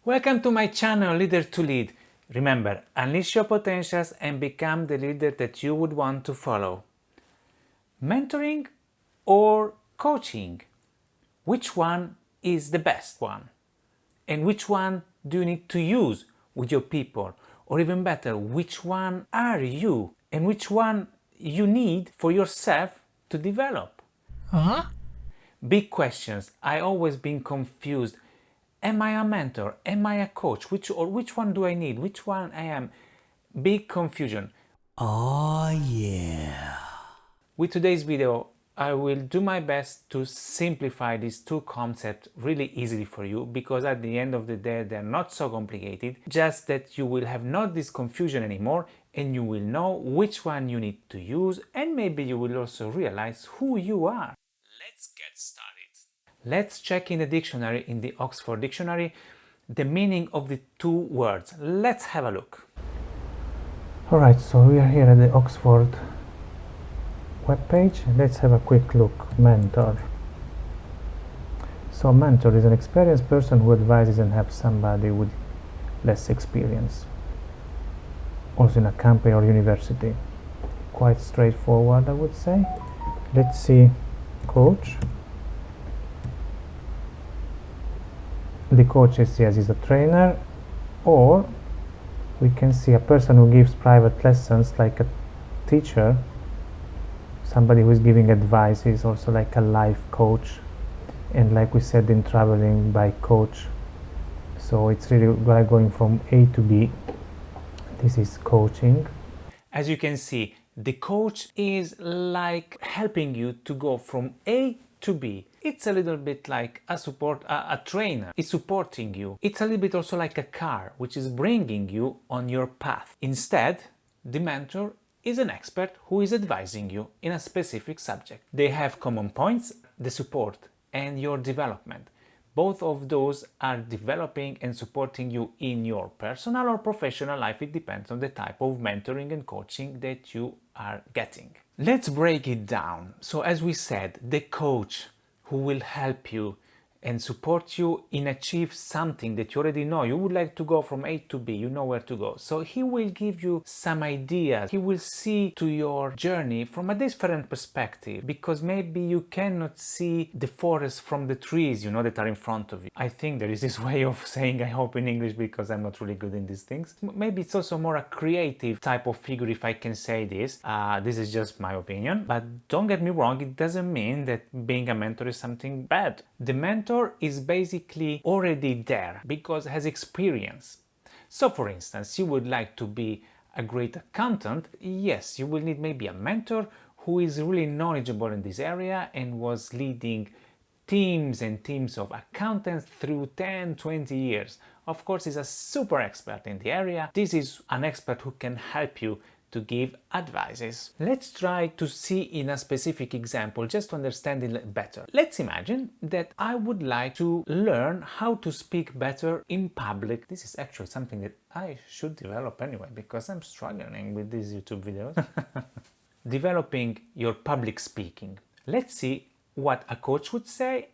Welcome to my channel, Leader to Lead. Remember, unleash your potentials and become the leader that you would want to follow. Mentoring or coaching? Which one is the best one? And which one do you need to use with your people? Or even better, which one are you? And which one you need for yourself to develop? Big questions. I always been confused. Am I a mentor? Am I a coach? Which one do I need? Which one I am? Big confusion. Oh yeah. With today's video, I will do my best to simplify these two concepts really easily for you, because at the end of the day they're not so complicated, just that you will have not this confusion anymore and you will know which one you need to use, and maybe you will also realize who you are. Let's get started. Let's check in the dictionary, in the Oxford Dictionary, the meaning of the two words. Let's have a look. Alright, so we are here at the Oxford webpage. Let's have a quick look. Mentor. So mentor is an experienced person who advises and helps somebody with less experience. Also in a company or university. Quite straightforward, I would say. Let's see. Coach. The coach is a trainer, or we can see a person who gives private lessons, like a teacher. Somebody who is giving advice is also like a life coach, and like we said in traveling by coach, so it's really like going from A to B. This is coaching. As you can see, the coach is like helping you to go from A to B. It's a little bit like a trainer is supporting you. It's a little bit also like a car, which is bringing you on your path. Instead, the mentor is an expert who is advising you in a specific subject. They have common points, the support and your development. Both of those are developing and supporting you in your personal or professional life. It depends on the type of mentoring and coaching that you are getting. Let's break it down. So as we said, the coach who will help you and support you in achieve something that you already know. You would like to go from A to B, you know where to go. So he will give you some ideas. He will see to your journey from a different perspective, because maybe you cannot see the forest from the trees, you know, that are in front of you. I think there is this way of saying, I hope in English, because I'm not really good in these things. Maybe it's also more a creative type of figure, if I can say this. This is just my opinion, but don't get me wrong, it doesn't mean that being a mentor is something bad. The mentor is basically already there because has experience. So for instance, you would like to be a great accountant. Yes, you will need maybe a mentor who is really knowledgeable in this area and was leading teams and teams of accountants through 10-20 years. Of course, he's a super expert in the area. This is an expert who can help you to give advices. Let's try to see in a specific example, just to understand it better. Let's imagine that I would like to learn how to speak better in public. This is actually something that I should develop anyway, because I'm struggling with these YouTube videos. Developing your public speaking. Let's see what a coach would say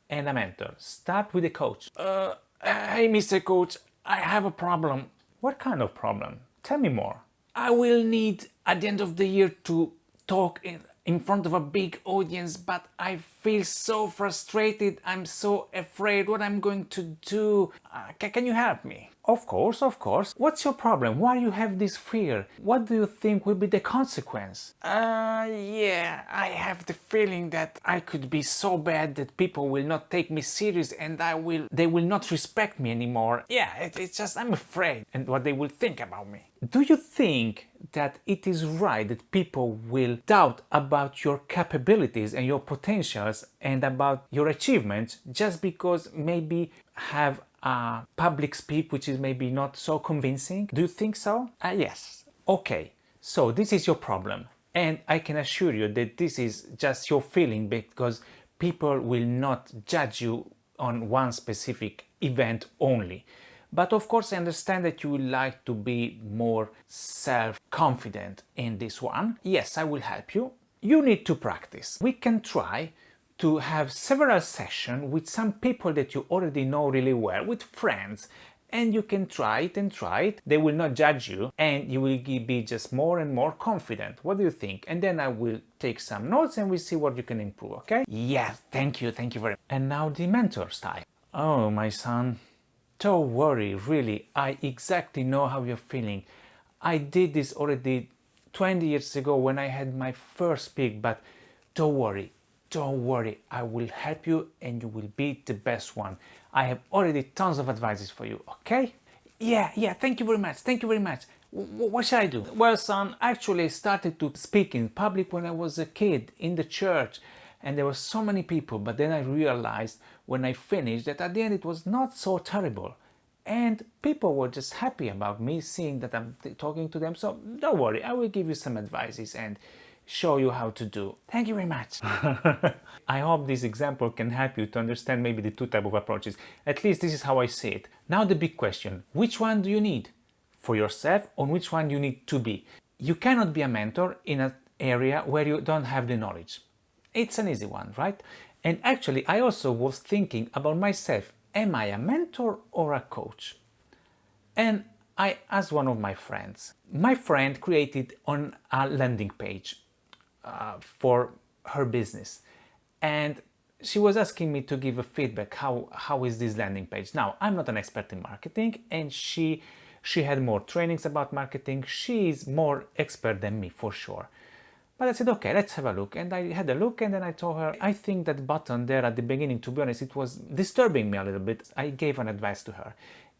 and a mentor. Start with the coach. Hey, Mr. Coach, I have a problem. What kind of problem? Tell me more. I will need at the end of the year to talk in front of a big audience, but I feel so frustrated. I'm so afraid what I'm going to do. Can you help me? Of course, of course. What's your problem? Why you have this fear? What do you think will be the consequence? Yeah, I have the feeling that I could be so bad that people will not take me serious and they will not respect me anymore. Yeah, it's just I'm afraid and what they will think about me. Do you think that it is right that people will doubt about your capabilities and your potentials and about your achievements just because maybe have a public speak which is maybe not so convincing? Do you think so? Yes. Okay, so this is your problem, and I can assure you that this is just your feeling, because people will not judge you on one specific event only. But of course, I understand that you would like to be more self-confident in this one. Yes, I will help you. You need to practice. We can try to have several sessions with some people that you already know really well, with friends, and you can try it and try it. They will not judge you and you will be just more and more confident. What do you think? And then I will take some notes and we see what you can improve, okay? Yes, thank you very much. And now the mentor style. Oh, my son, don't worry, really, I exactly know how you're feeling. I did this already 20 years ago when I had my first pig, but don't worry, I will help you and you will be the best one. I have already tons of advices for you, okay? Yeah, thank you very much, What shall I do? Well, son, actually I started to speak in public when I was a kid in the church and there were so many people, but then I realized when I finished that at the end it was not so terrible. And people were just happy about me seeing that I'm talking to them. So don't worry, I will give you some advices and show you how to do. Thank you very much. I hope this example can help you to understand maybe the two types of approaches. At least this is how I see it. Now the big question, which one do you need for yourself or which one you need to be? You cannot be a mentor in an area where you don't have the knowledge. It's an easy one, right? And actually, I also was thinking about myself. Am I a mentor or a coach? And I asked one of my friends. My friend created on a landing page for her business. And she was asking me to give a feedback. How is this landing page? Now, I'm not an expert in marketing and she had more trainings about marketing. She is more expert than me for sure. But I said, okay, let's have a look. And I had a look and then I told her, I think that button there at the beginning, to be honest, it was disturbing me a little bit. I gave an advice to her.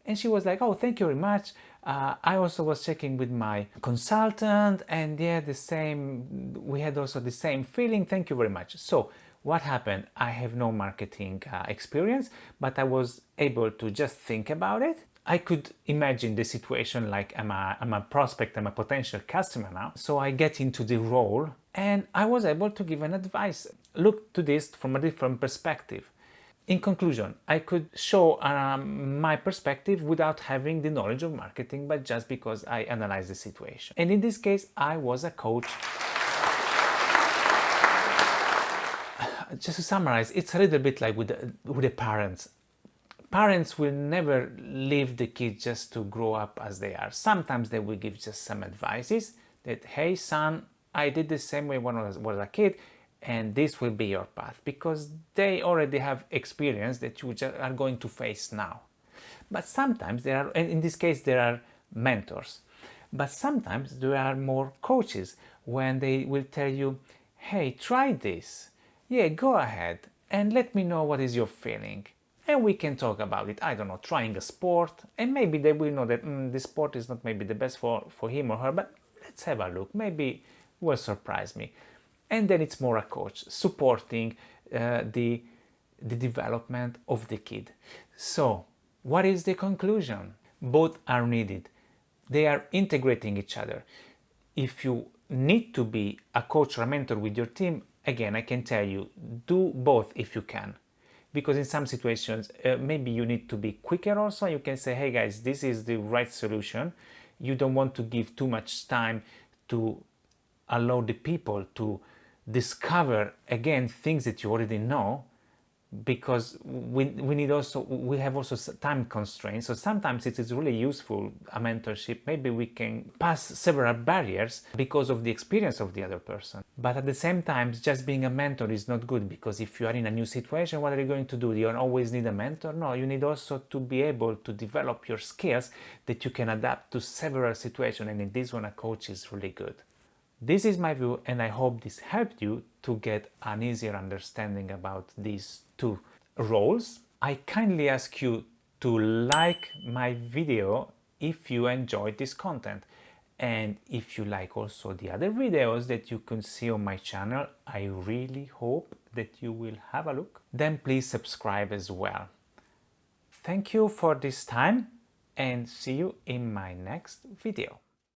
And she was like, oh, thank you very much. I also was checking with my consultant and yeah, we had also the same feeling. Thank you very much. So what happened? I have no marketing experience, but I was able to just think about it. I could imagine the situation like I'm a prospect, I'm a potential customer now. So I get into the role and I was able to give an advice. Look to this from a different perspective. In conclusion, I could show my perspective without having the knowledge of marketing, but just because I analyzed the situation. And in this case, I was a coach. Just to summarize, it's a little bit like with the parents. Parents will never leave the kids just to grow up as they are. Sometimes they will give just some advices that, hey son, I did the same way when I was a kid and this will be your path, because they already have experience that you are going to face now. But sometimes there are, and in this case there are mentors, but sometimes there are more coaches when they will tell you, hey, try this. Yeah, go ahead and let me know what is your feeling. And we can talk about it, I don't know, trying a sport, and maybe they will know that this sport is not maybe the best for him or her, but let's have a look, maybe will surprise me. And then it's more a coach supporting the development of the kid. So what is the conclusion? Both are needed. They are integrating each other. If you need to be a coach or a mentor with your team, again, I can tell you, do both if you can. Because in some situations, maybe you need to be quicker also. You can say, hey guys, this is the right solution. You don't want to give too much time to allow the people to discover, again, things that you already know, because we have also time constraints. So sometimes it is really useful, a mentorship. Maybe we can pass several barriers because of the experience of the other person. But at the same time, just being a mentor is not good, because if you are in a new situation, what are you going to do? You don't always need a mentor. No, you need also to be able to develop your skills that you can adapt to several situations. And in this one, a coach is really good. This is my view, and I hope this helped you to get an easier understanding about these two roles. I kindly ask you to like my video if you enjoyed this content. And if you like also the other videos that you can see on my channel, I really hope that you will have a look. Then please subscribe as well. Thank you for this time and see you in my next video.